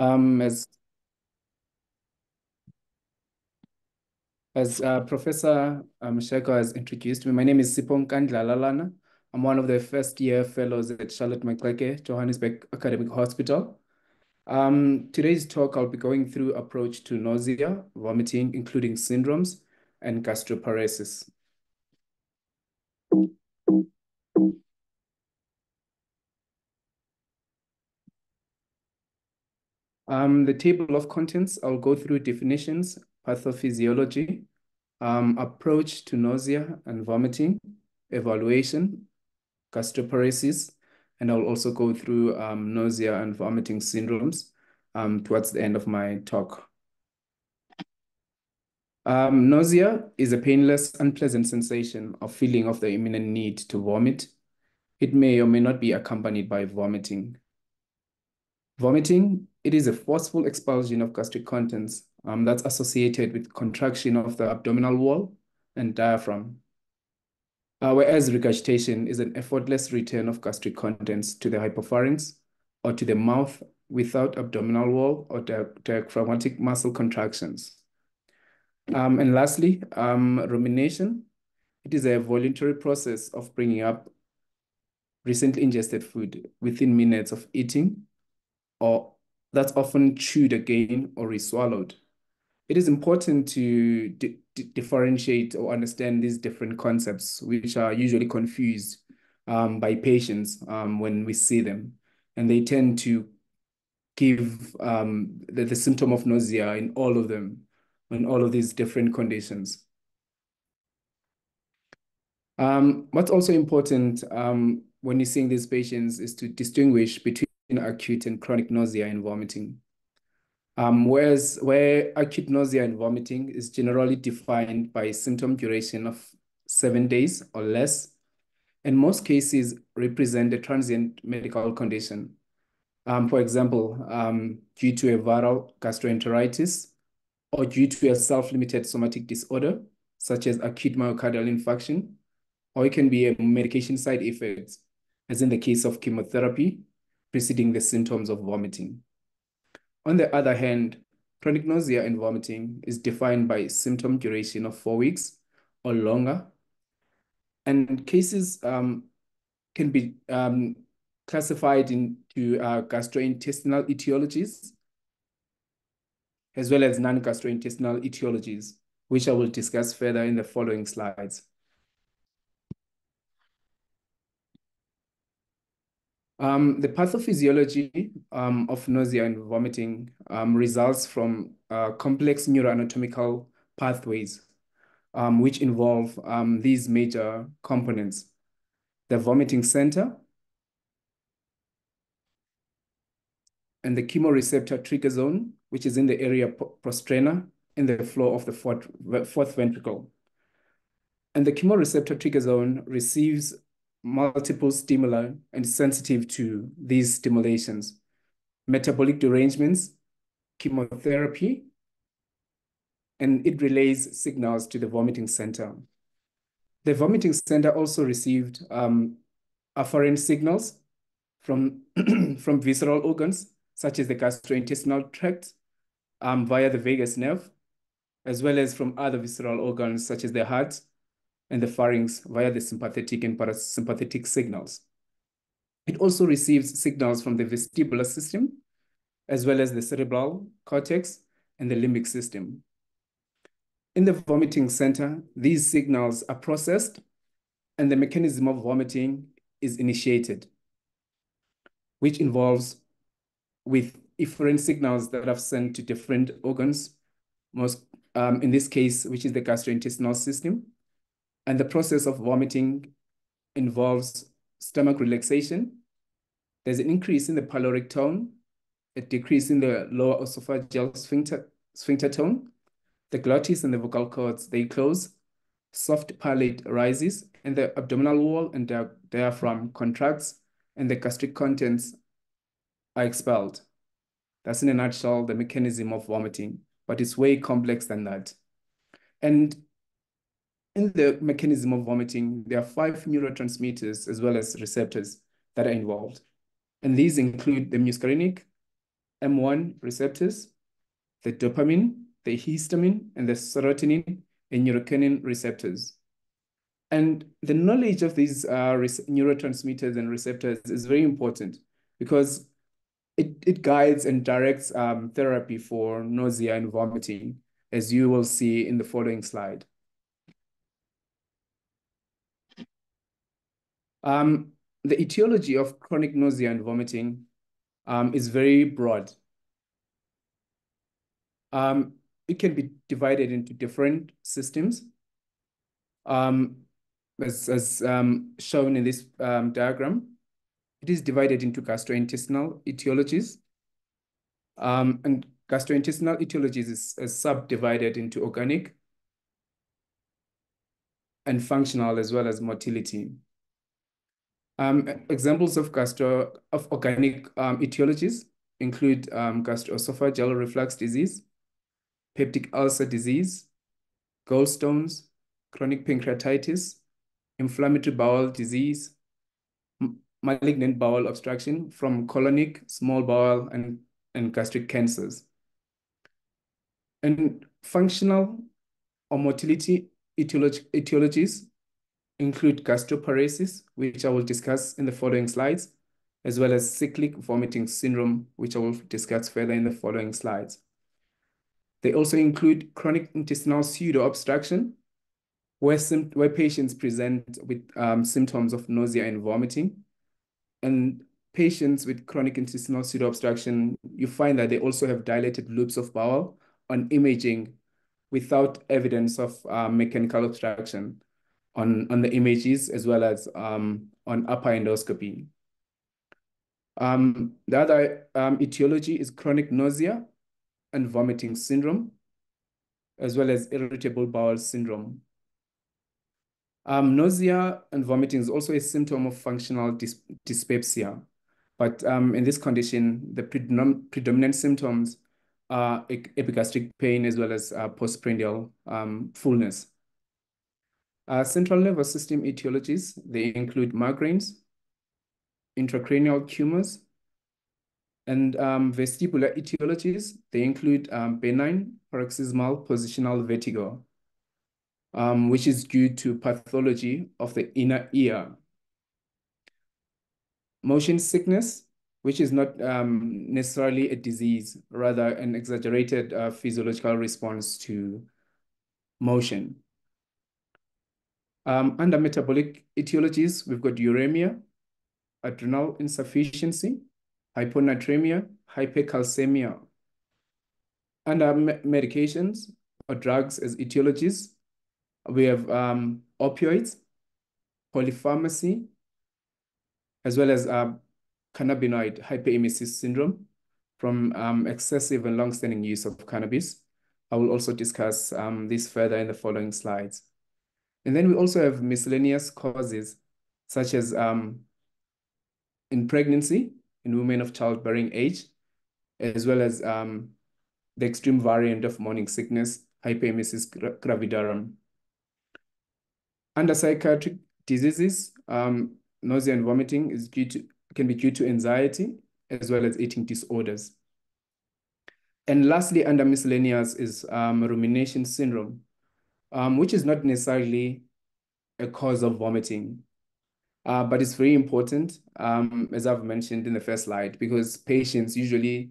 As Professor Sheko has introduced me, my name is Sipho Nkandlalalana. I'm one of the first-year fellows at Charlotte Maxeke, Johannesburg Academic Hospital. Today's talk, I'll be going through approach to nausea, vomiting, including syndromes, and gastroparesis. The table of contents, I'll go through definitions, pathophysiology, approach to nausea and vomiting, evaluation, gastroparesis, and I'll also go through nausea and vomiting syndromes towards the end of my talk. Nausea is a painless, unpleasant sensation or feeling of the imminent need to vomit. It may or may not be accompanied by vomiting. Vomiting, it is a forceful expulsion of gastric contents that's associated with contraction of the abdominal wall and diaphragm. Whereas regurgitation is an effortless return of gastric contents to the hypopharynx or to the mouth without abdominal wall or diaphragmatic muscle contractions. And lastly, rumination. It is a voluntary process of bringing up recently ingested food within minutes of eating, or that's often chewed again or re-swallowed. It is important to differentiate or understand these different concepts, which are usually confused by patients when we see them. And they tend to give the symptom of nausea in all of them, in all of these different conditions. What's also important when you're seeing these patients is to distinguish between acute and chronic nausea and vomiting. Where acute nausea and vomiting is generally defined by symptom duration of 7 days or less, in most cases represent a transient medical condition. For example, due to a viral gastroenteritis or due to a self-limited somatic disorder, such as acute myocardial infarction, or it can be a medication side effects, as in the case of chemotherapy, preceding the symptoms of vomiting. On the other hand, chronic nausea and vomiting is defined by symptom duration of 4 weeks or longer. And cases can be classified into gastrointestinal etiologies, as well as non-gastrointestinal etiologies, which I will discuss further in the following slides. The pathophysiology of nausea and vomiting results from complex neuroanatomical pathways, which involve these major components: the vomiting center and the chemoreceptor trigger zone, which is in the area prostrana in the floor of the fourth ventricle. And the chemoreceptor trigger zone receives multiple stimuli and is sensitive to these stimulations: metabolic derangements, chemotherapy, and it relays signals to the vomiting center. The vomiting center also received afferent signals from, from visceral organs, such as the gastrointestinal tract via the vagus nerve, as well as from other visceral organs, such as the heart and the pharynx via the sympathetic and parasympathetic signals. It also receives signals from the vestibular system, as well as the cerebral cortex and the limbic system. In the vomiting center, these signals are processed and the mechanism of vomiting is initiated, which involves with efferent signals that are sent to different organs, most in this case, which is the gastrointestinal system. And the process of vomiting involves stomach relaxation. There's an increase in the pyloric tone, a decrease in the lower esophageal sphincter tone. The glottis and the vocal cords, they close, soft palate rises, and the abdominal wall and diaphragm contracts, and the gastric contents are expelled. That's in a nutshell the mechanism of vomiting, but it's way complex than that. And in the mechanism of vomiting, there are 5 neurotransmitters as well as receptors that are involved. And these include the muscarinic, M1 receptors, the dopamine, the histamine, and the serotonin and neurokinin receptors. And the knowledge of these neurotransmitters and receptors is very important because it guides and directs therapy for nausea and vomiting, as you will see in the following slide. The etiology of chronic nausea and vomiting is very broad. It can be divided into different systems. As shown in this diagram, it is divided into gastrointestinal etiologies. And gastrointestinal etiologies is subdivided into organic and functional, as well as motility. Examples of organic etiologies include gastroesophageal reflux disease, peptic ulcer disease, gallstones, chronic pancreatitis, inflammatory bowel disease, malignant bowel obstruction from colonic, small bowel, and gastric cancers. And functional or motility etiologies include gastroparesis, which I will discuss in the following slides, as well as cyclic vomiting syndrome, which I will discuss further in the following slides. They also include chronic intestinal pseudo-obstruction, where patients present with symptoms of nausea and vomiting. And patients with chronic intestinal pseudo-obstruction, you find that they also have dilated loops of bowel on imaging without evidence of mechanical obstruction on the images, as well as on upper endoscopy. The other etiology is chronic nausea and vomiting syndrome, as well as irritable bowel syndrome. Nausea and vomiting is also a symptom of functional dyspepsia, but in this condition, the predominant symptoms are epigastric pain, as well as postprandial fullness. Central nervous system etiologies, they include migraines, intracranial tumors, and vestibular etiologies, they include benign paroxysmal positional vertigo, which is due to pathology of the inner ear. Motion sickness, which is not necessarily a disease, rather an exaggerated physiological response to motion. Under metabolic etiologies, we've got uremia, adrenal insufficiency, hyponatremia, hypercalcemia. Under medications or drugs as etiologies, we have opioids, polypharmacy, as well as cannabinoid hyperemesis syndrome from excessive and long-standing use of cannabis. I will also discuss this further in the following slides. And then we also have miscellaneous causes, such as in pregnancy, in women of childbearing age, as well as the extreme variant of morning sickness, hyperemesis gravidarum. Under psychiatric diseases, nausea and vomiting can be due to anxiety, as well as eating disorders. And lastly, under miscellaneous is rumination syndrome, which is not necessarily a cause of vomiting, but it's very important, as I've mentioned in the first slide, because patients usually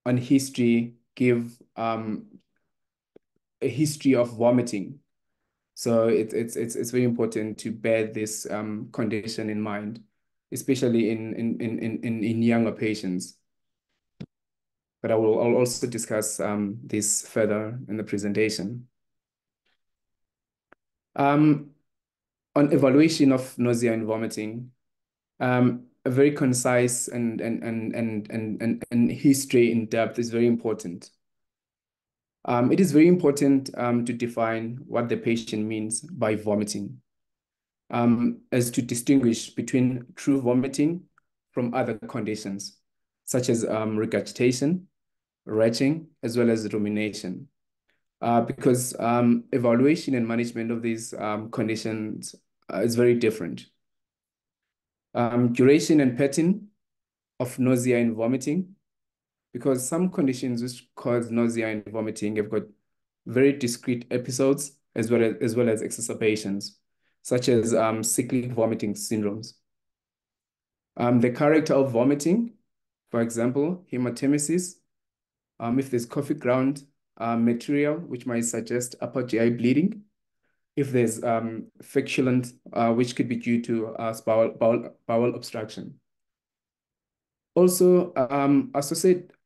on history give a history of vomiting. So it's very important to bear this condition in mind, especially in younger patients. But I'll also discuss this further in the presentation. On evaluation of nausea and vomiting, a very concise and history in depth is very important. It is very important to define what the patient means by vomiting, as to distinguish between true vomiting from other conditions, such as regurgitation, retching, as well as rumination. Because evaluation and management of these conditions is very different. Duration and pattern of nausea and vomiting because some conditions which cause nausea and vomiting have got very discrete episodes as well as exacerbations, such as cyclic vomiting syndromes. The character of vomiting, for example, hematemesis, if there's coffee ground material, which might suggest upper GI bleeding, if there's feculent, which could be due to bowel obstruction. Also,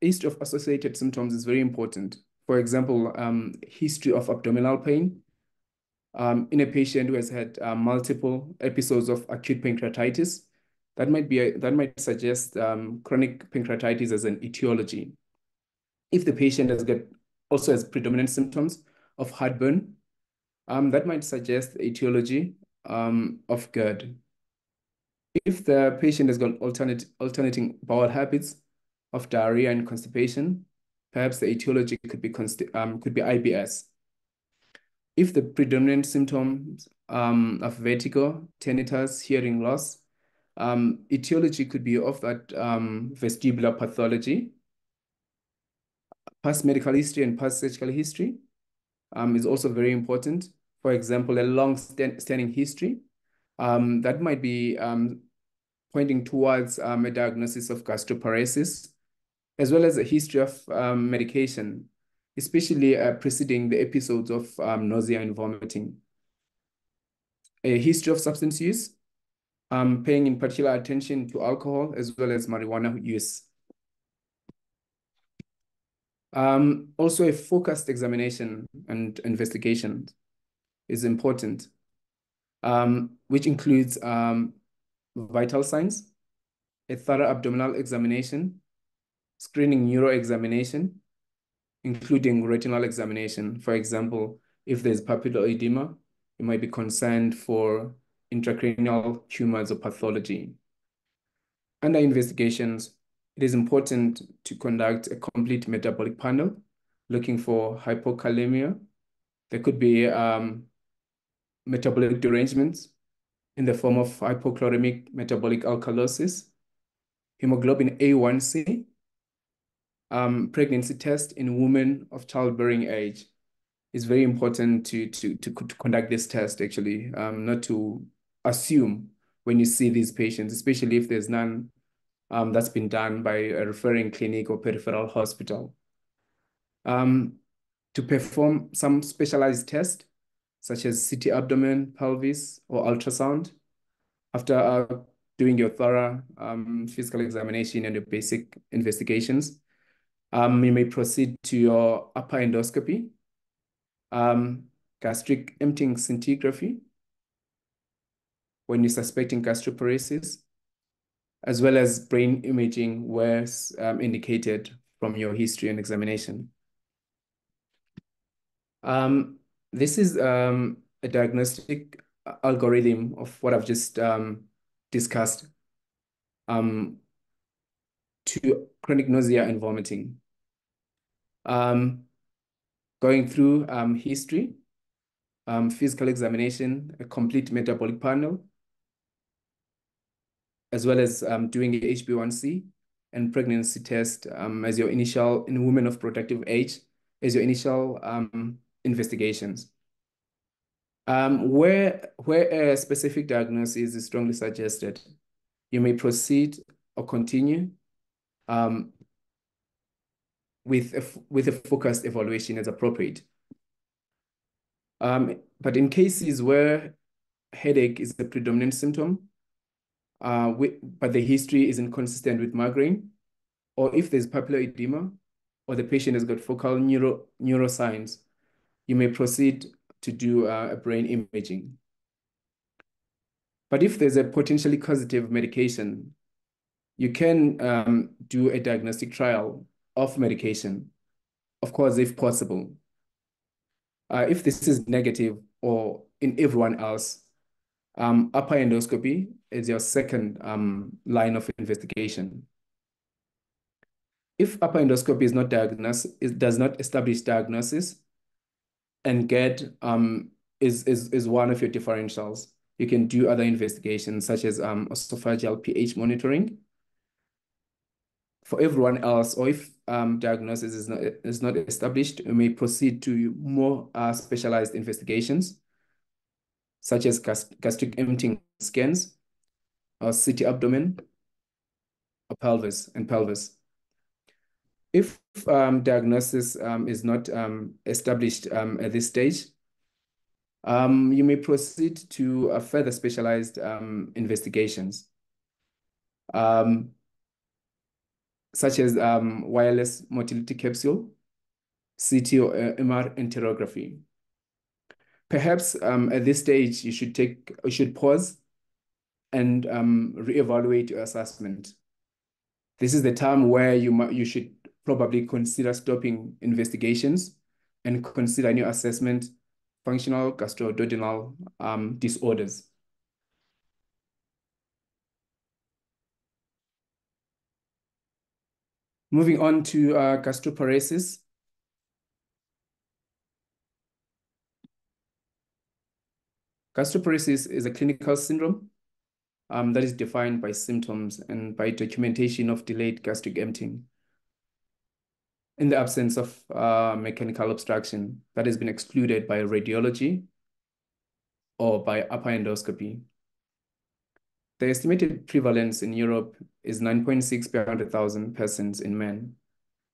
history of associated symptoms is very important. For example, history of abdominal pain in a patient who has had multiple episodes of acute pancreatitis. That might suggest chronic pancreatitis as an etiology. If the patient also has predominant symptoms of heartburn, that might suggest the etiology of GERD. If the patient has got alternating bowel habits of diarrhea and constipation, perhaps the etiology could be IBS. If the predominant symptoms of vertigo, tinnitus, hearing loss, etiology could be of that vestibular pathology. Past medical history and past surgical history is also very important. For example, a long-standing history that might be pointing towards a diagnosis of gastroparesis, as well as a history of medication, especially preceding the episodes of nausea and vomiting. A history of substance use, paying in particular attention to alcohol as well as marijuana use. Also, a focused examination and investigation is important, which includes vital signs, a thorough abdominal examination, screening neuro examination, including retinal examination. For example, if there's papillary edema, you might be concerned for intracranial tumors or pathology. Under investigations, it is important to conduct a complete metabolic panel looking for hypokalemia. There could be metabolic derangements in the form of hypochloremic metabolic alkalosis, hemoglobin A1C, pregnancy test in women of childbearing age. It's very important to conduct this test, actually, not to assume when you see these patients, especially if there's none that's been done by a referring clinic or peripheral hospital. To perform some specialized tests, such as CT abdomen, pelvis, or ultrasound, after doing your thorough physical examination and your basic investigations, you may proceed to your upper endoscopy, gastric emptying scintigraphy when you're suspecting gastroparesis, as well as brain imaging where indicated from your history and examination. This is a diagnostic algorithm of what I've just discussed to chronic nausea and vomiting. Going through history, physical examination, a complete metabolic panel, as well as doing a HbA1c and pregnancy test as your initial, in women of productive age, as your initial investigations. Where a specific diagnosis is strongly suggested, you may proceed or continue with a focused evaluation as appropriate. But in cases where headache is the predominant symptom, but the history is inconsistent with migraine, or if there's papillary edema, or the patient has got focal neuroscience, you may proceed to do a brain imaging. But if there's a potentially causative medication, you can do a diagnostic trial of medication, of course, if possible. If this is negative or in everyone else, upper endoscopy is your second line of investigation. If upper endoscopy is not diagnosed, it does not establish diagnosis, and GERD is one of your differentials, you can do other investigations such as esophageal pH monitoring, For everyone else, or if diagnosis is not established, we may proceed to more specialized investigations, such as gastric emptying scans, or CT abdomen, or pelvis. If diagnosis is not established at this stage, you may proceed to further specialized investigations, um, such as wireless motility capsule, CT or MR enterography. Perhaps at this stage, you should pause and reevaluate your assessment. This is the time where you should probably consider stopping investigations and consider new assessment, functional gastroduodenal disorders. Moving on to gastroparesis. Gastroparesis is a clinical syndrome that is defined by symptoms and by documentation of delayed gastric emptying in the absence of mechanical obstruction that has been excluded by radiology or by upper endoscopy. The estimated prevalence in Europe is 9.6 per 100,000 persons in men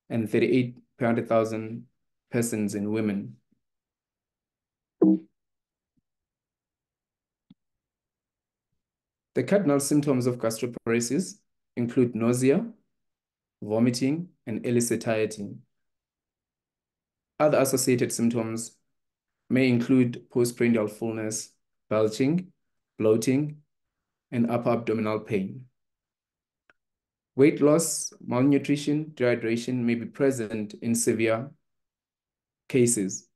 and 38 per 100,000 persons in women. The cardinal symptoms of gastroparesis include nausea, vomiting, and early satiety. Other associated symptoms may include postprandial fullness, belching, bloating, and upper abdominal pain. Weight loss, malnutrition, dehydration may be present in severe cases.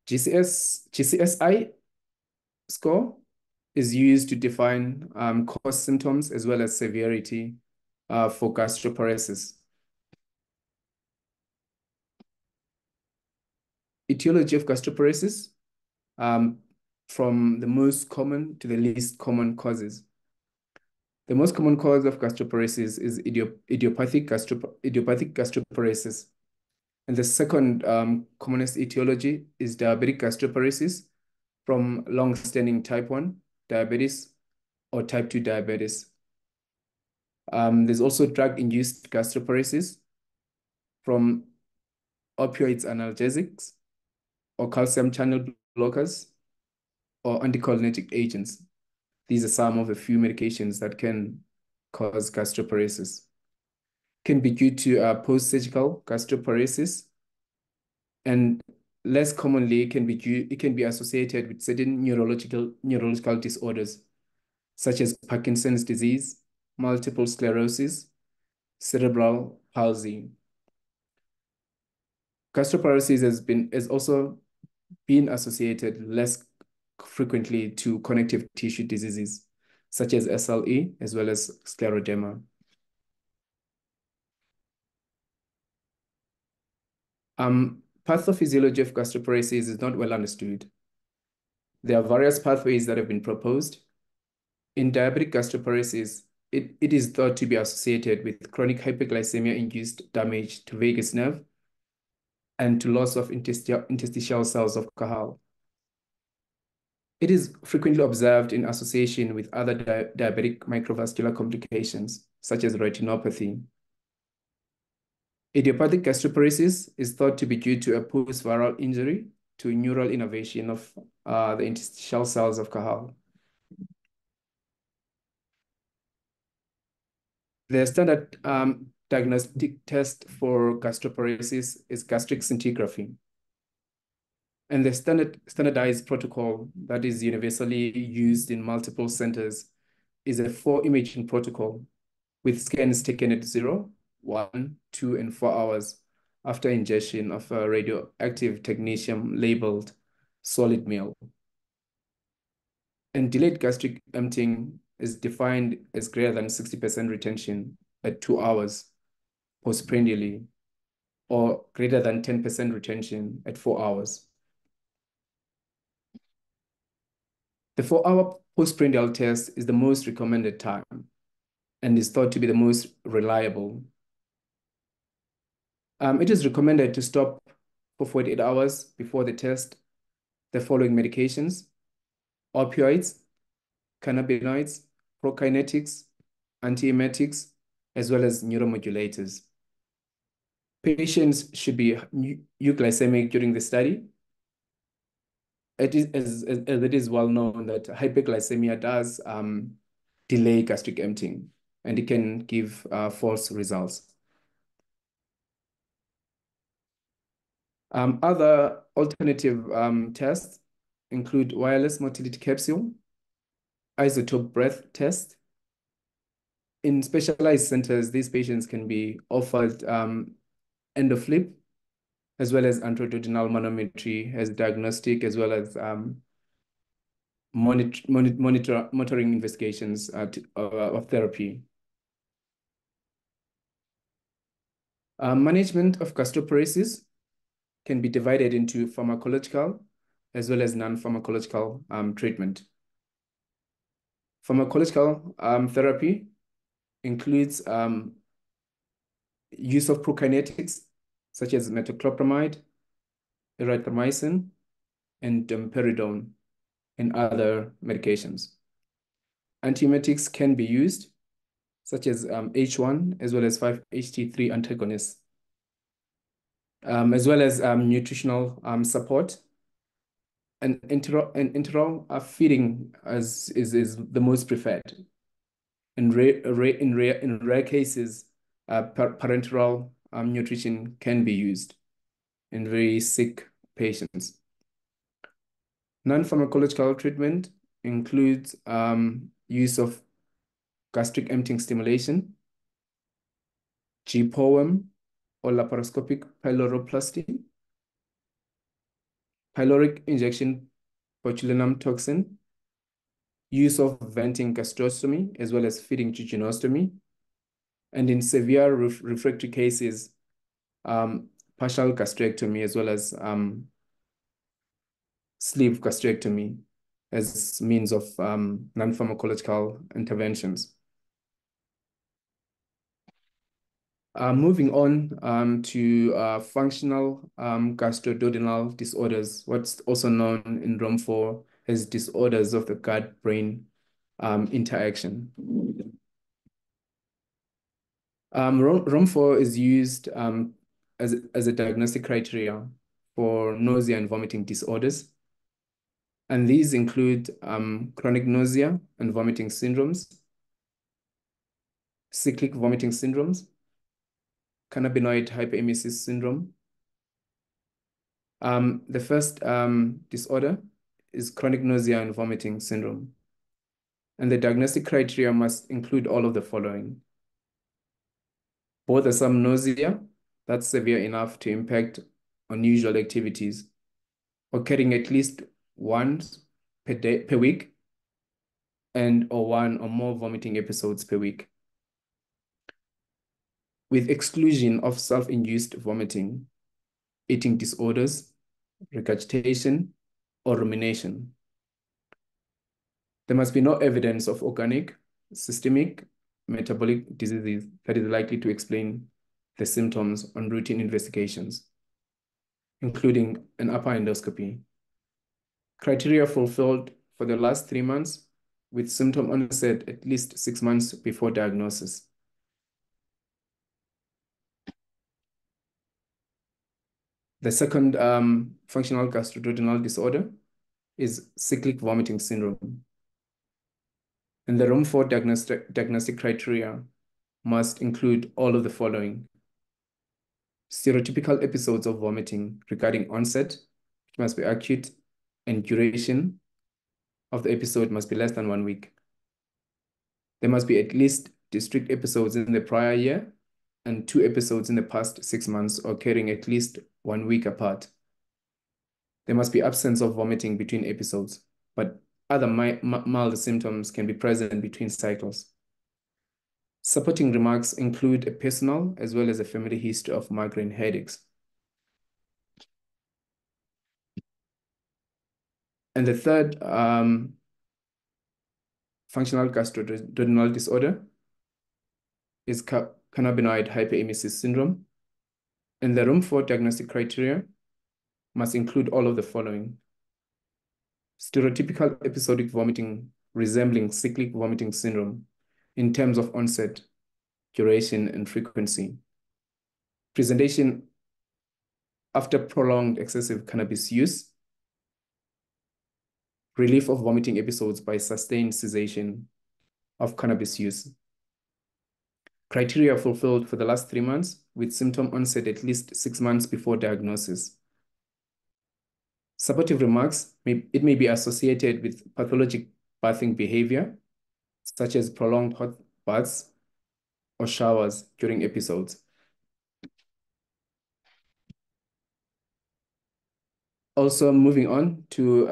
GCSI score is used to define cause symptoms as well as severity for gastroparesis. Etiology of gastroparesis, from the most common to the least common causes. The most common cause of gastroparesis is idiopathic gastroparesis. And the second commonest etiology is diabetic gastroparesis from long-standing type 1 diabetes or type 2 diabetes. There's also drug-induced gastroparesis from opioids analgesics or calcium channel blockers or anticholinergic agents. These are some of the few medications that can cause gastroparesis. Can be due to post-surgical gastroparesis, and less commonly it can be associated with certain neurological disorders, such as Parkinson's disease, multiple sclerosis, cerebral palsy. Gastroparesis has also been associated less frequently to connective tissue diseases, such as SLE, as well as scleroderma. Pathophysiology of gastroparesis is not well understood. There are various pathways that have been proposed. In diabetic gastroparesis, it is thought to be associated with chronic hyperglycemia-induced damage to vagus nerve and to loss of interstitial cells of Cajal. It is frequently observed in association with other diabetic microvascular complications, such as retinopathy. Idiopathic gastroparesis is thought to be due to a post-viral injury to neural innervation of the interstitial cells of Cajal. The standard diagnostic test for gastroparesis is gastric scintigraphy. And the standardized protocol that is universally used in multiple centers is a 4-imaging protocol with scans taken at 0, 1, 2, and 4 hours after ingestion of a radioactive technetium labeled solid meal. And delayed gastric emptying is defined as greater than 60% retention at 2 hours postprandially, or greater than 10% retention at 4 hours. The 4-hour postprandial test is the most recommended time and is thought to be the most reliable. It is recommended to stop for 48 hours before the test the following medications: opioids, cannabinoids, prokinetics, antiemetics, as well as neuromodulators. Patients should be euglycemic during the study. It is as it is well known that hyperglycemia does delay gastric emptying, and it can give false results. Other alternative tests include wireless motility capsule, isotope breath test. In specialized centers, these patients can be offered endoflip, as well as intraduodenal manometry as diagnostic, as well as monitoring investigations of therapy. Management of gastroparesis can be divided into pharmacological as well as non-pharmacological treatment. Pharmacological therapy includes use of prokinetics, such as metoclopramide, erythromycin, and domperidone, and other medications. Antiemetics can be used, such as H1 as well as 5-HT3 antagonists, as well as nutritional support. And enteral feeding is the most preferred. In rare cases, parenteral nutrition can be used in very sick patients. Non-pharmacological treatment includes use of gastric emptying stimulation, GPOM or laparoscopic pyloroplasty, pyloric injection botulinum toxin, use of venting gastrostomy, as well as feeding jejunostomy, and in severe refractory cases, partial gastrectomy, as well as sleeve gastrectomy as means of non-pharmacological interventions. Moving on to functional gastroduodenal disorders, what's also known in ROM4 as disorders of the gut-brain interaction. ROM4 is used as a diagnostic criteria for nausea and vomiting disorders. And these include chronic nausea and vomiting syndromes, cyclic vomiting syndromes, cannabinoid hyperemesis syndrome. The first disorder is chronic nausea and vomiting syndrome. And the diagnostic criteria must include all of the following: bothersome nausea, that's severe enough to impact unusual activities, occurring at least once per week, or one or more vomiting episodes per week, with exclusion of self-induced vomiting, eating disorders, regurgitation, or rumination. There must be no evidence of organic, systemic, metabolic diseases that is likely to explain the symptoms on routine investigations, including an upper endoscopy. Criteria fulfilled for the last 3 months, with symptom onset at least 6 months before diagnosis. The second functional gastroduodenal disorder is cyclic vomiting syndrome. And the ROM4 diagnostic criteria must include all of the following: stereotypical episodes of vomiting regarding onset, which must be acute, and duration of the episode must be less than 1 week. There must be at least distinct episodes in the prior year and 2 episodes in the past 6 months occurring at least 1 week apart. There must be absence of vomiting between episodes, but other mild symptoms can be present between cycles. Supporting remarks include a personal as well as a family history of migraine headaches. And the third functional gastroduodenal disorder is cannabinoid hyperemesis syndrome. And the room for diagnostic criteria must include all of the following: stereotypical episodic vomiting resembling cyclic vomiting syndrome in terms of onset, duration, and frequency. Presentation after prolonged excessive cannabis use. Relief of vomiting episodes by sustained cessation of cannabis use. Criteria fulfilled for the last 3 months with symptom onset at least 6 months before diagnosis. Supportive remarks, it may be associated with pathologic bathing behavior, such as prolonged hot baths or showers during episodes. Also, moving on to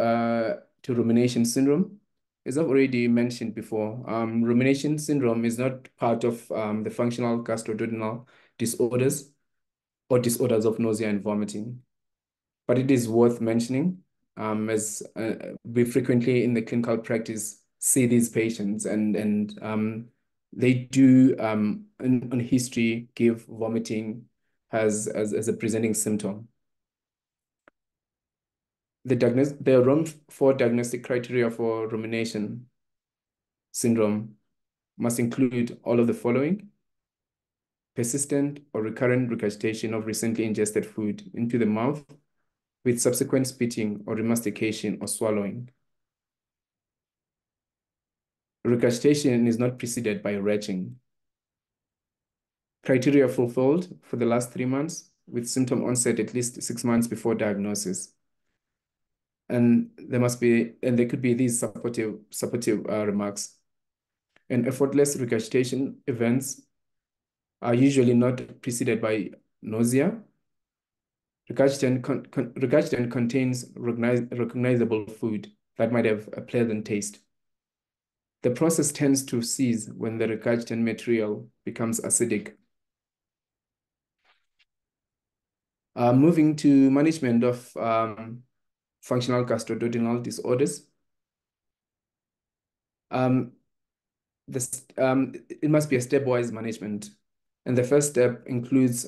rumination syndrome. As I've already mentioned before, rumination syndrome is not part of the functional gastroduodenal disorders or disorders of nausea and vomiting, but it is worth mentioning as we frequently in the clinical practice see these patients and they do on history give vomiting as a presenting symptom. The room for diagnostic criteria for rumination syndrome must include all of the following: persistent or recurrent regurgitation of recently ingested food into the mouth with subsequent spitting or remastication or swallowing. Regurgitation is not preceded by retching. Criteria fulfilled for the last 3 months with symptom onset at least 6 months before diagnosis. And there could be these supportive remarks. And effortless regurgitation events are usually not preceded by nausea. Regurgitant contains recognizable food that might have a pleasant taste. The process tends to cease when the regurgitant material becomes acidic. Moving to management of functional gastroduodenal disorders. It must be a stepwise management. And the first step includes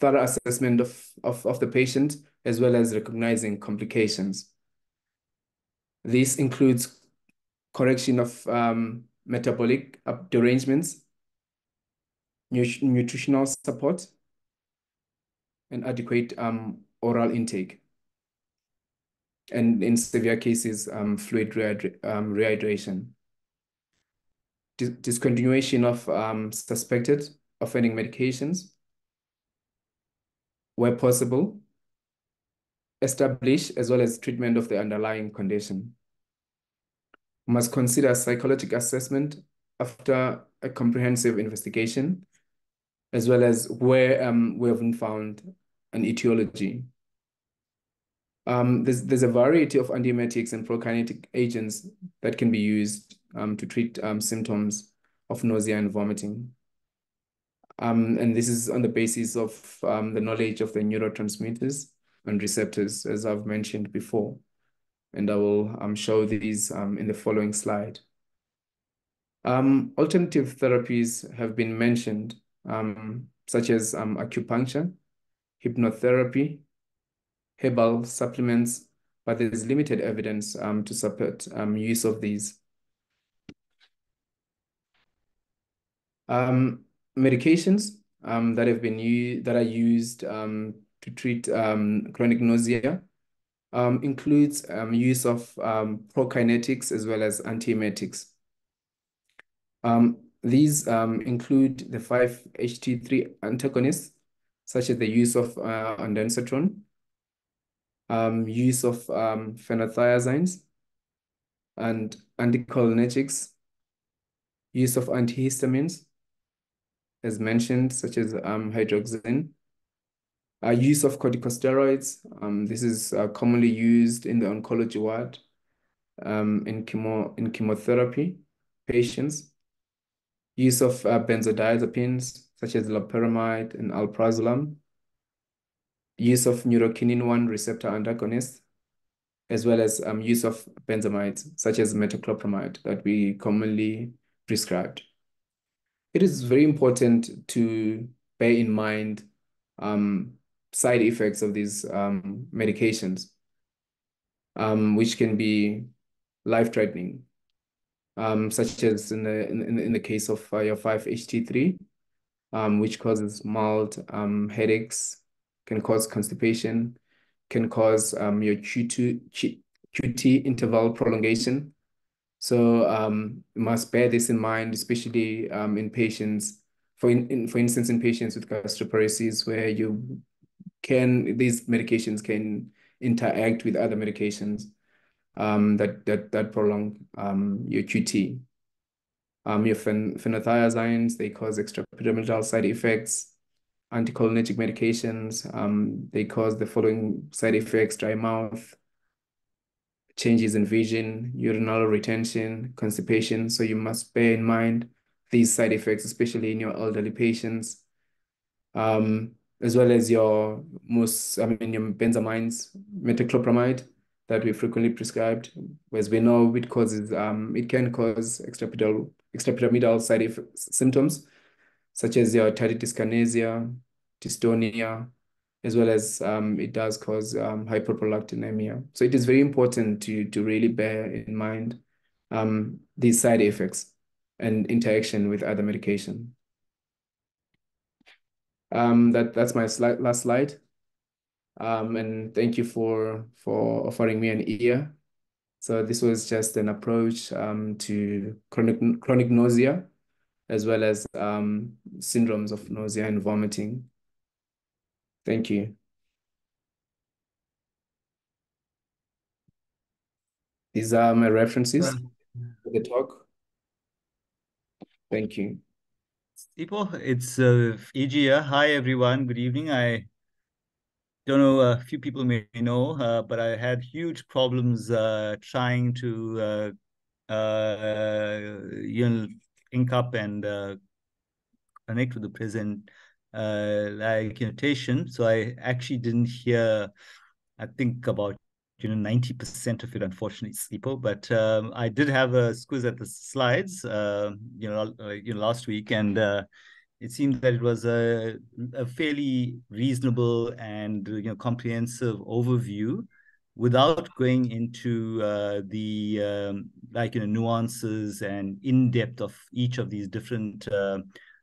thorough assessment of the patient, as well as recognizing complications. This includes correction of metabolic derangements, nutritional support, and adequate oral intake. And in severe cases, fluid rehydration. Discontinuation of suspected offending medications, where possible. Establish as well as treatment of the underlying condition. Must consider psychological assessment after a comprehensive investigation, as well as where we haven't found an etiology. There's a variety of antiemetics and prokinetic agents that can be used to treat symptoms of nausea and vomiting. And this is on the basis of the knowledge of the neurotransmitters and receptors, as I've mentioned before. And I will show these in the following slide. Alternative therapies have been mentioned, such as acupuncture, hypnotherapy, herbal supplements, but there's limited evidence to support use of these. Medications that are used to treat chronic nausea includes use of prokinetics as well as antiemetics. These include the 5-HT3 antagonists, such as the use of ondansetron, use of phenothiazines and anticholinergics, use of antihistamines, as mentioned, such as hydroxyzine, use of corticosteroids. This is commonly used in the oncology ward in chemotherapy patients. Use of benzodiazepines, such as loperamide and alprazolam. Use of neurokinin-1 receptor antagonists, as well as use of benzamides, such as metoclopramide, that we commonly prescribed. It is very important to bear in mind side effects of these medications, which can be life-threatening, such as in the case of your 5-HT3, which causes mild headaches, can cause constipation, can cause your QT interval prolongation. So you must bear this in mind, especially in patients, for instance, in patients with gastroparesis, where these medications can interact with other medications that prolong your QT. Your phenothiazines, they cause extrapyramidal side effects. Anticholinergic medications, they cause the following side effects: dry mouth, changes in vision, urinary retention, constipation. So you must bear in mind these side effects, especially in your elderly patients, as well as your your benzamides, metoclopramide that we frequently prescribed. As we know, it can cause extrapyramidal symptoms, such as your tardive dyskinesia, dystonia, as well as it does cause hyperprolactinemia. So it is very important to really bear in mind these side effects and interaction with other medication. That's my last slide. And thank you for offering me an ear. So this was just an approach to chronic nausea, as well as syndromes of nausea and vomiting. Thank you. These are my references for the talk. Thank you. Sipho, it's VG here. Hi, everyone. Good evening. I don't know, a few people may know, but I had huge problems trying to, ink up and connect with the present notation. So I actually didn't hear, I think about 90% of it, unfortunately, Sipho. But I did have a squiz at the slides, last week, and it seemed that it was a fairly reasonable and comprehensive overview, without going into the nuances and in depth of each of these different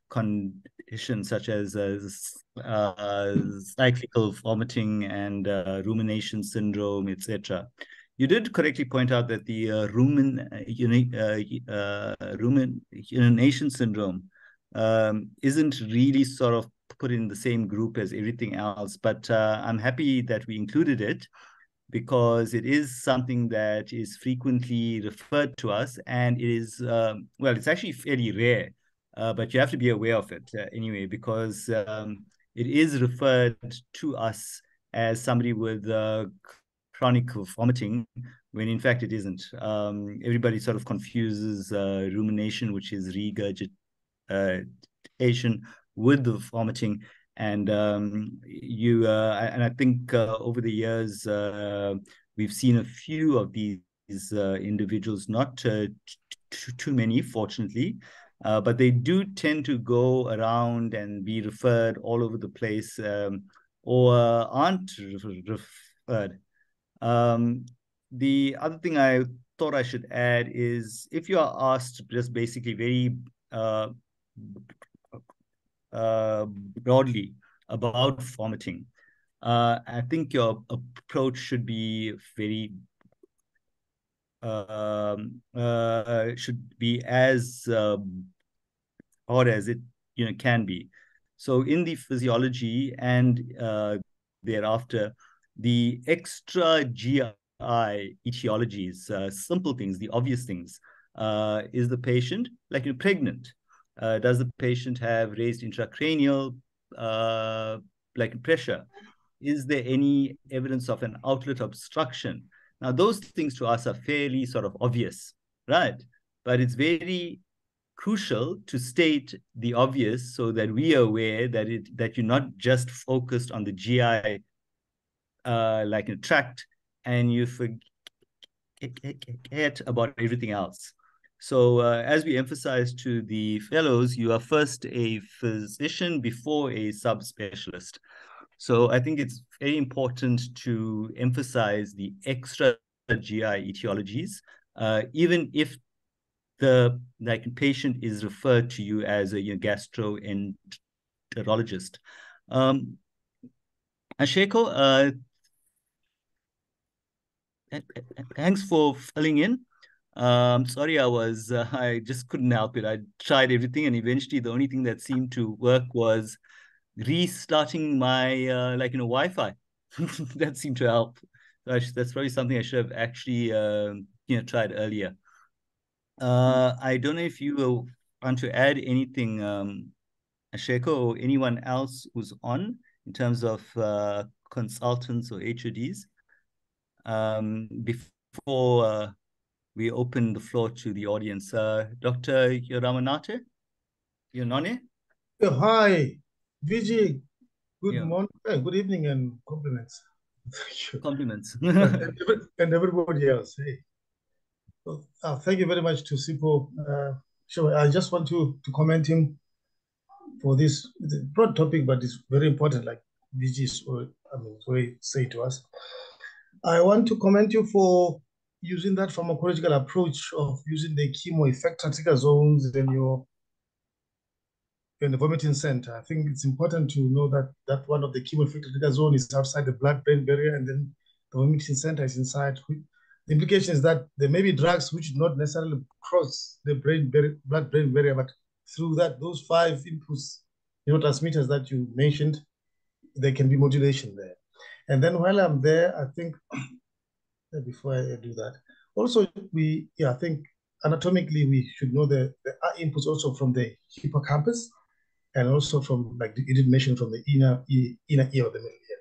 conditions, such as cyclical vomiting and rumination syndrome, etc. You did correctly point out that the rumination syndrome isn't really sort of put in the same group as everything else, but I'm happy that we included it, because it is something that is frequently referred to us, and it is, it's actually fairly rare, but you have to be aware of it anyway, because it is referred to us as somebody with chronic vomiting, when in fact it isn't. Everybody sort of confuses rumination, which is regurgitation, with the vomiting. And I think over the years, we've seen a few of these individuals, not too many, fortunately, but they do tend to go around and be referred all over the place, or aren't referred. The other thing I thought I should add is, if you are asked just basically very broadly about vomiting, I think your approach should be very should be as broad as it can be. So in the physiology and thereafter, the extra GI etiologies, simple things, the obvious things, is the patient pregnant? Does the patient have raised intracranial pressure? Is there any evidence of an outlet obstruction? Now, those things to us are fairly sort of obvious, right? But it's very crucial to state the obvious, so that we are aware that you're not just focused on the GI tract, and you forget about everything else. So as we emphasize to the fellows, you are first a physician before a subspecialist. So I think it's very important to emphasize the extra GI etiologies, even if the patient is referred to you as a gastroenterologist. Asheko, thanks for filling in. Sorry, I just couldn't help it. I tried everything, and eventually the only thing that seemed to work was restarting my Wi-Fi. That seemed to help. That's probably something I should have actually tried earlier. I don't know if you want to add anything, Asheko, or anyone else who's on in terms of consultants or HODs. Before we open the floor to the audience. Dr. Yonane? Hi, VG. Good morning, good evening, and compliments. Thank you. Compliments. and everybody else. Hey. Thank you very much to Sipho. Sure, I just want to comment him for this broad topic, but it's very important, like VG say to us. I want to commend you for using that pharmacological approach of using the chemo effector trigger zones in the vomiting center. I think it's important to know that one of the chemo effector trigger zone is outside the blood-brain barrier, and then the vomiting center is inside. The implication is that there may be drugs which do not necessarily cross the blood-brain barrier, but through those 5 inputs, neurotransmitters that you mentioned, there can be modulation there. And then while I'm there, I think before I do that, also I think anatomically we should know the inputs also from the hippocampus, and also from, like you did mention, from the inner ear of the middle ear.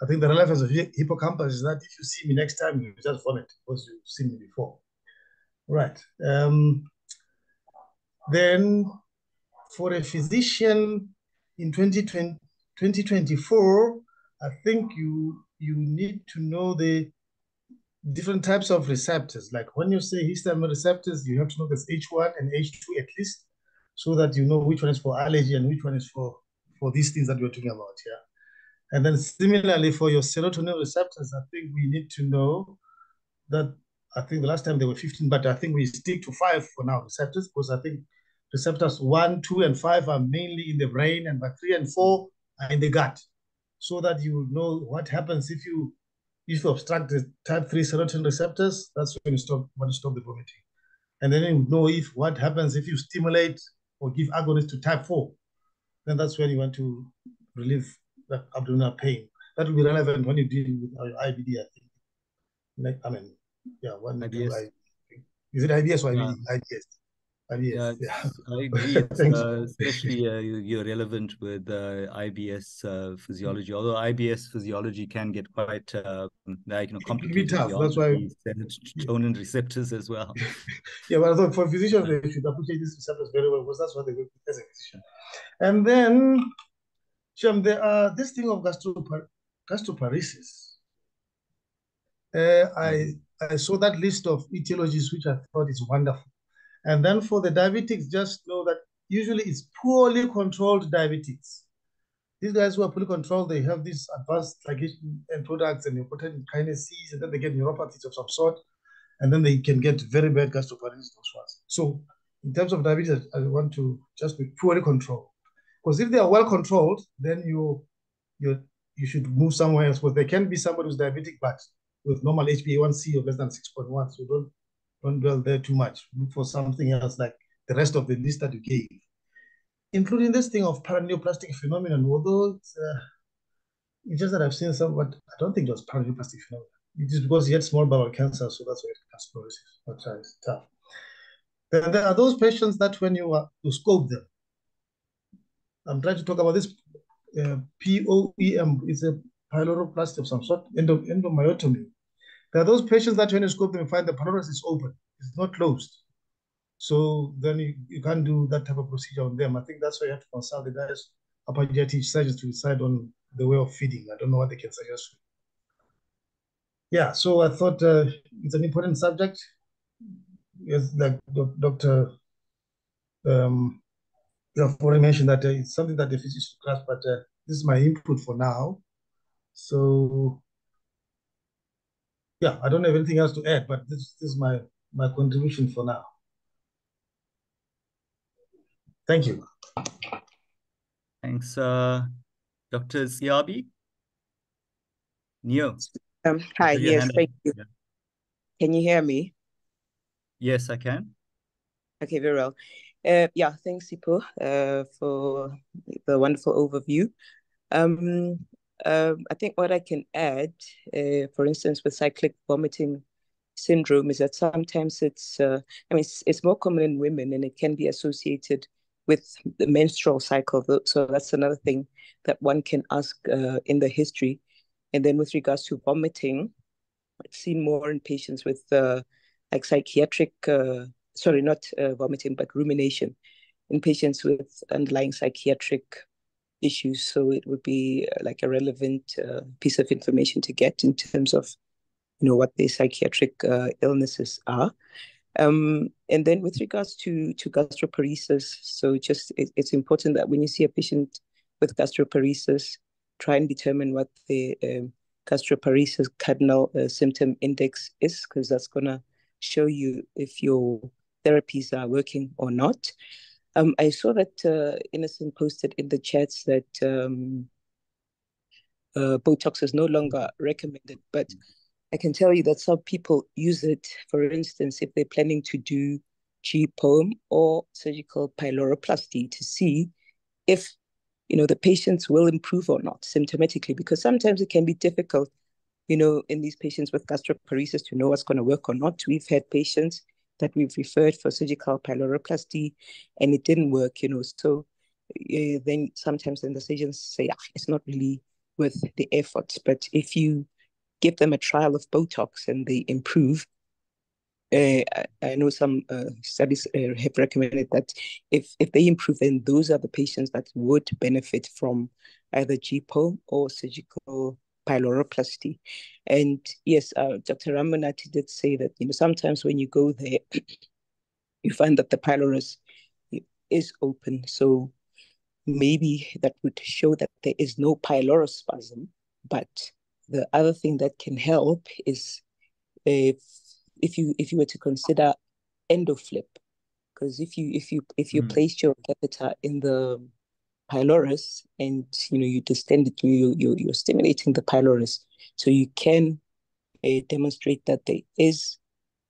I think the relevance of hippocampus is that if you see me next time, you just vomit because you've seen me before. Right. Then for a physician in 2024, I think you need to know the different types of receptors. Like when you say histamine receptors, you have to know there's H1 and H2 at least, so that you know which one is for allergy and which one is for these things that we're talking about here. And then similarly for your serotonin receptors, I think we need to know that, I think the last time there were 15, but I think we stick to 5 for now, receptors, because I think receptors 1, 2, and 5 are mainly in the brain, and by 3 and 4 are in the gut, so that you know what happens if you obstruct the type 3 serotonin receptors. That's when you want to stop the vomiting. And then you know what happens if you stimulate or give agonist to type 4. Then that's when you want to relieve that abdominal pain. That will be relevant when you deal with IBD, I think. IBS. Is it IBS or IBD? IBS. Yeah, I agree. It's especially you're relevant with IBS physiology. Although IBS physiology can get quite complicated. Tough. That's why serotonin receptors as well. Yeah, but I thought for physicians they should appreciate these receptors very well, because that's what they work with as a physician. And then, Shem, there are this thing of gastroparesis. I saw that list of etiologies, which I thought is wonderful. And then for the diabetics, just know that usually it's poorly controlled diabetics. These guys who are poorly controlled, they have these advanced ligation and products and important kinases, and then they get neuropathies of some sort, and then they can get very bad gastroparesis, those ones. So in terms of diabetes, I want to just be poorly controlled. Because if they are well controlled, then you should move somewhere else. Because there can be somebody who's diabetic, but with normal HbA1c of less than 6.1. So don't dwell there too much. Look for something else, like the rest of the list that you gave, including this thing of paraneoplastic phenomenon. Although it's just that I've seen some, but I don't think it was paraneoplastic phenomenon. It is because he had small bowel cancer, so that's why it gastroparesis. But it's tough. Then there are those patients that when you scope them, I'm trying to talk about this POEM. It's a pyloroplasty of some sort, endomyotomy. There are those patients that when you scope them, you find the pylorus is open, it's not closed. So then you can't do that type of procedure on them. I think that's why you have to consult the guys, upper GI surgeons, to decide on the way of feeding. I don't know what they can suggest. Yeah, so I thought it's an important subject. Yes, like Dr. You have already mentioned that it's something that the physicians should grasp, but this is my input for now. So yeah, I don't have anything else to add, but this is my contribution for now. Thank you. Thanks, Dr. Siabi. Neo. Hi, Put your yes, hand thank up. you. Yeah. Can you hear me? Yes, I can. Okay, very well. Yeah, thanks, Sipho, for the wonderful overview. I think what I can add, for instance, with cyclic vomiting syndrome is that sometimes it's more common in women and it can be associated with the menstrual cycle. So that's another thing that one can ask in the history. And then with regards to vomiting, I've seen more in patients with like psychiatric, sorry, not vomiting, but rumination in patients with underlying psychiatric issues. So it would be like a relevant piece of information to get in terms of, what the psychiatric illnesses are. And then with regards to gastroparesis, so it's important that when you see a patient with gastroparesis, try and determine what the gastroparesis cardinal symptom index is, because that's going to show you if your therapies are working or not. I saw that Innocent posted in the chats that Botox is no longer recommended, but I can tell you that some people use it, for instance, if they're planning to do GPOM or surgical pyloroplasty to see if, the patients will improve or not symptomatically, because sometimes it can be difficult, in these patients with gastroparesis to know what's going to work or not. We've had patients that we've referred for surgical pyloroplasty and it didn't work, so then sometimes the surgeons say, it's not really worth the effort. But if you give them a trial of Botox and they improve, I know some studies have recommended that if they improve, then those are the patients that would benefit from either GPO or surgical pyloroplasty. And yes, Dr. Ramanati did say that sometimes when you go there, you find that the pylorus is open. So maybe that would show that there is no pylorospasm. But the other thing that can help is if you were to consider endoflip, because if you place your catheter in the pylorus and you distend it, you're stimulating the pylorus, so you can demonstrate that there is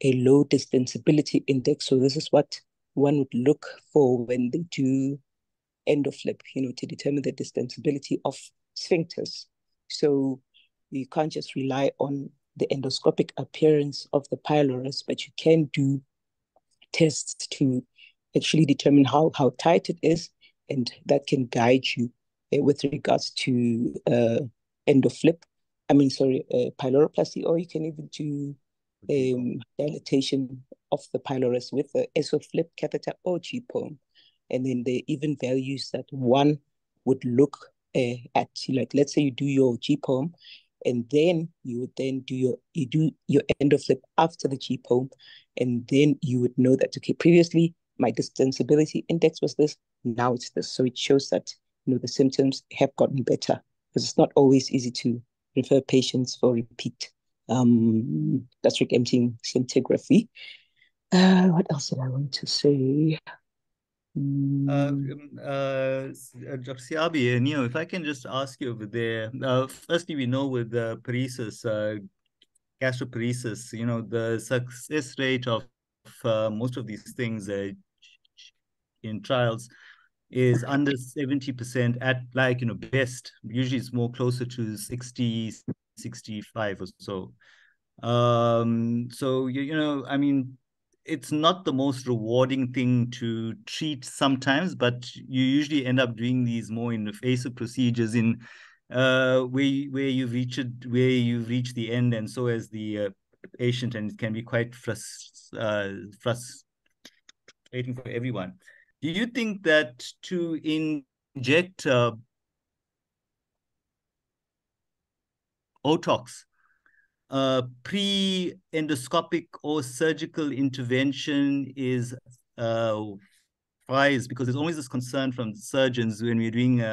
a low distensibility index. So this is what one would look for when they do endoflip, to determine the distensibility of sphincters. So you can't just rely on the endoscopic appearance of the pylorus, but you can do tests to actually determine how tight it is, and that can guide you with regards to endoflip. Pyloroplasty, or you can even do dilatation of the pylorus with the esoflip catheter or GPOM. And then there are even values that one would look at, like let's say you do your GPOM, and then you would then do your endoflip after the GPOM, and then you would know that, okay, previously my distensibility index was this, now it's this. So it shows that the symptoms have gotten better, because it's not always easy to refer patients for repeat gastric emptying scintigraphy. What else did I want to say? Dr. Siabi, if I can just ask you over there. Firstly, we know with the paresis, gastroparesis, the success rate of most of these things in trials is under 70% at best. Usually it's more closer to 60, 65 or so. So, it's not the most rewarding thing to treat sometimes, but you usually end up doing these more invasive procedures in where you've reached the end, and so as the patient, and it can be quite frustrating for everyone. Do you think that to inject Botox pre-endoscopic or surgical intervention is wise, because there's always this concern from surgeons when we're doing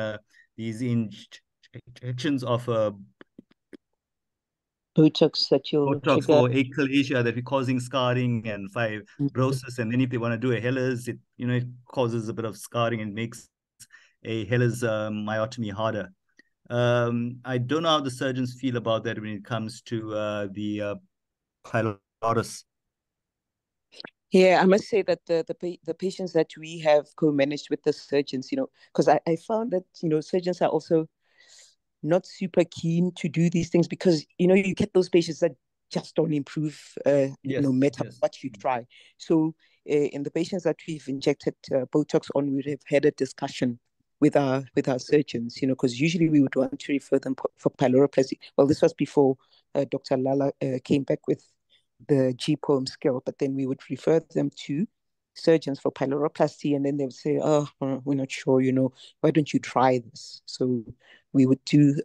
these injections of Botox that you'll Botox trigger. for achalasia that we're causing scarring and fibrosis, and then if they want to do a Heller's, it it causes a bit of scarring and makes a Heller's myotomy harder. I don't know how the surgeons feel about that when it comes to the pylorus. Yeah, I must say that the patients that we have co-managed with the surgeons, because I found that, surgeons are also not super keen to do these things because, you get those patients that just don't improve, no matter what you try. So in the patients that we've injected Botox on, we have had a discussion with our surgeons, because usually we would want to refer them for pyloroplasty. Well, this was before Dr. Lala came back with the G-POM skill, but then we would refer them to surgeons for pyloroplasty, and then they would say, oh, we're not sure, why don't you try this? So we would do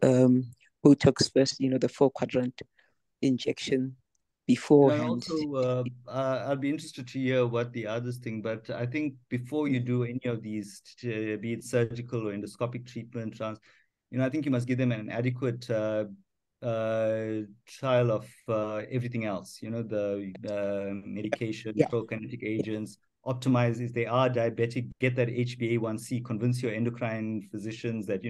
Botox first, the 4-quadrant injection beforehand. Also, I'll be interested to hear what the others think, but I think before you do any of these, be it surgical or endoscopic treatment, I think you must give them an adequate trial of everything else, the medication, prokinetic agents, optimize if they are diabetic, get that HbA1c, convince your endocrine physicians that,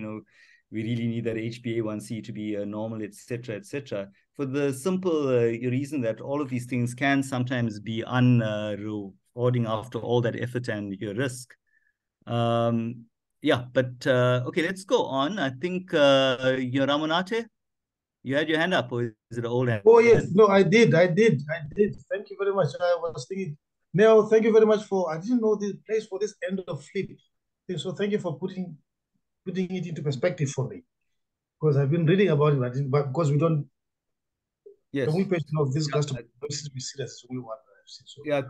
we really need that HbA1c to be normal, etc., etc. For the simple reason that all of these things can sometimes be unrewarding after all that effort and your risk. Yeah, but okay, let's go on. I think Ramonate, you had your hand up, or is it an old hand? Oh, yes. No, I did. Thank you very much. I was thinking, Neo, thank you very much I didn't know this place for this end of flip. So thank you for putting it into perspective for me. Because I've been reading about it, but because we don't, yes, the only question of this gastroparesis we see as only one. So, yeah,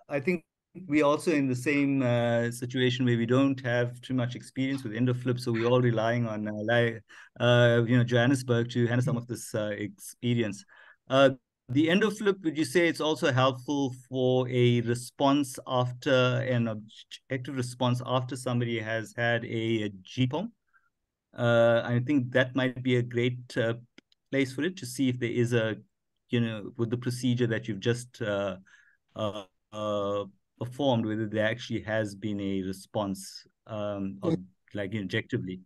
I think we're also in the same situation where we don't have too much experience with endoflip, so we're all relying on Johannesburg to handle some of this experience. The endoflip, would you say it's also helpful for a response after an objective response after somebody has had a GPOM? I think that might be a great place for it to see if there is a, with the procedure that you've just performed, whether there actually has been a response objectively.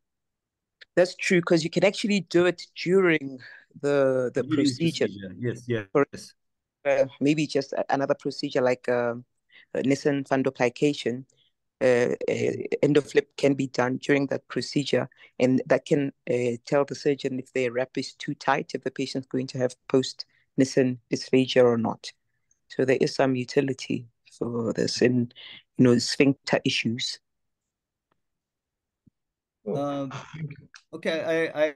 That's true, because you can actually do it during the procedure. Yes. Maybe just another procedure like Nissen fundoplication. Endoflip can be done during that procedure, and that can tell the surgeon if their wrap is too tight, if the patient's going to have post-Nissen dysphagia or not. So there is some utility for this in, sphincter issues. Okay, I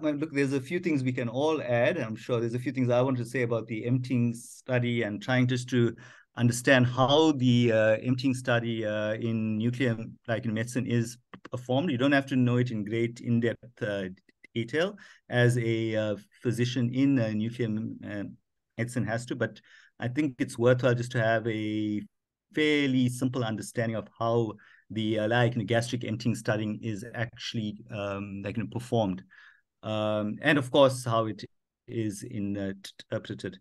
mean, look, there's a few things we can all add. I'm sure there's a few things I want to say about the emptying study and trying just to understand how the emptying study in nuclear, like in medicine, is performed. You don't have to know it in great in-depth detail as a physician in nuclear medicine has to, but I think it's worthwhile just to have a fairly simple understanding of how the gastric emptying study is actually performed, and of course how it is interpreted.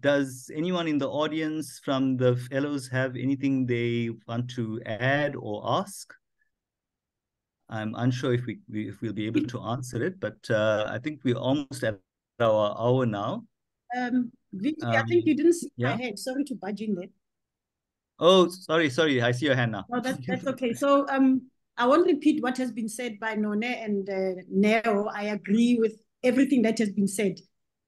Does anyone in the audience from the fellows have anything they want to add or ask? I'm unsure if we'll be able to answer it, but I think we're almost at our hour now. VG, I think you didn't see my head. Sorry to budge in there. Oh, sorry. I see your hand now. No, that's okay. So I won't repeat what has been said by None and Neo. I agree with everything that has been said.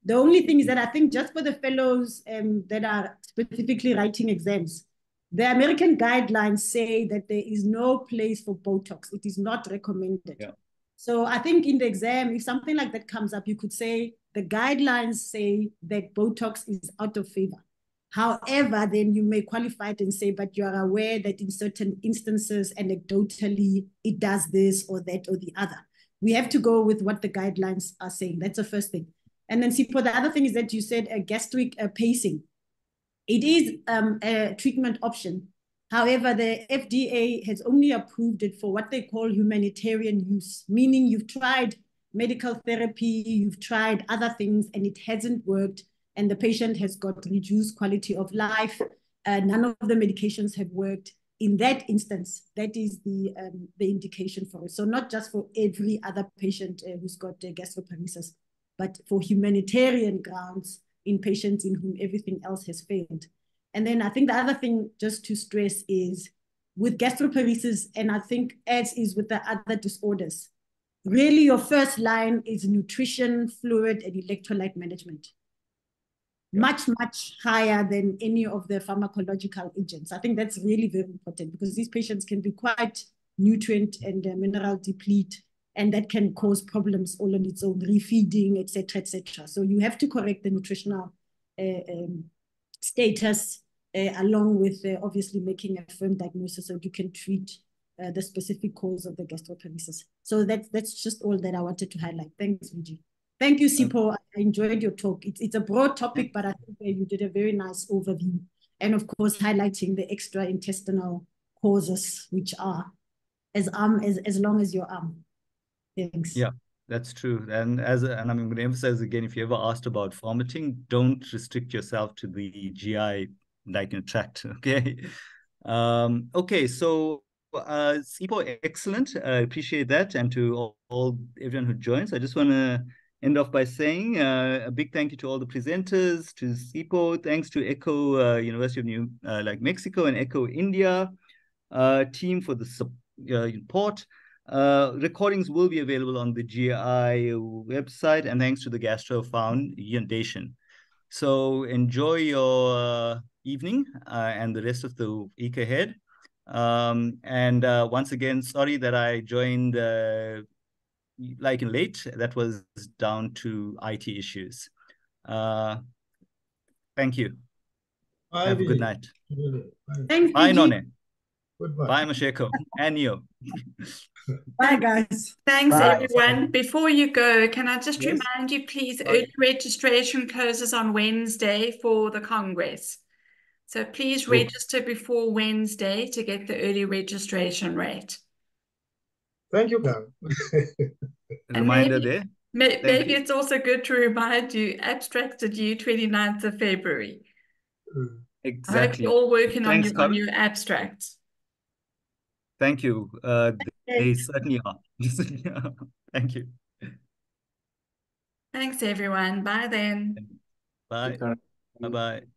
The only thing is that I think just for the fellows that are specifically writing exams, the American guidelines say that there is no place for Botox. It is not recommended. Yeah. So I think in the exam, if something like that comes up, you could say the guidelines say that Botox is out of favor. However, then you may qualify it and say, but you are aware that in certain instances, anecdotally, it does this or that or the other. we have to go with what the guidelines are saying. That's the first thing. And then Sipho, the other thing is that you said gastric pacing. It is a treatment option. However, the FDA has only approved it for what they call humanitarian use, meaning you've tried medical therapy, you've tried other things, and it hasn't worked, and the patient has got reduced quality of life. None of the medications have worked. In that instance, that is the indication for it. So not just for every other patient who's got gastroparesis, but for humanitarian grounds in patients in whom everything else has failed. And then I think the other thing just to stress is with gastroparesis, and I think as is with the other disorders, really your first line is nutrition, fluid, and electrolyte management. Much, much higher than any of the pharmacological agents. I think that's really very important because these patients can be quite nutrient and mineral deplete, and that can cause problems all on its own, refeeding, etc., etc. So you have to correct the nutritional status along with obviously making a firm diagnosis so you can treat the specific cause of the gastroparesis. So that's just all that I wanted to highlight. Thanks, VG. Thank you, Sipho. I enjoyed your talk. It's a broad topic, but I think you did a very nice overview. And of course, highlighting the extra intestinal causes, which are as long as your arm. Thanks. Yeah, that's true. And I'm going to emphasize again, if you ever asked about vomiting, don't restrict yourself to the GI tract. Okay. Okay, so Sipho, excellent. I appreciate that. And to everyone who joins, I just want to end off by saying a big thank you to all the presenters, to Sipho, thanks to ECHO University of New Mexico and ECHO India team for the support. Recordings will be available on the GI website, and thanks to the Gastro Foundation. So enjoy your evening and the rest of the week ahead. And once again, sorry that I joined late. That was down to IT issues. Thank you. Bye, Have a good night. Thanks, Bye, None. Goodbye. Bye, Masheko. And Neo. Bye, guys. Thanks, Bye. everyone. Before you go, can I just Yes. remind you, please, Bye. early registration closes on Wednesday for the Congress. So please register before Wednesday to get the early registration rate. Thank you, Karen. Reminder there. Maybe it's also good to remind you, abstracts are due 29th of February. Exactly. I hope you're all working Thanks, on your abstracts. Thank you. They certainly are. Thank you. Thanks, everyone. Bye then. Bye. Bye-bye.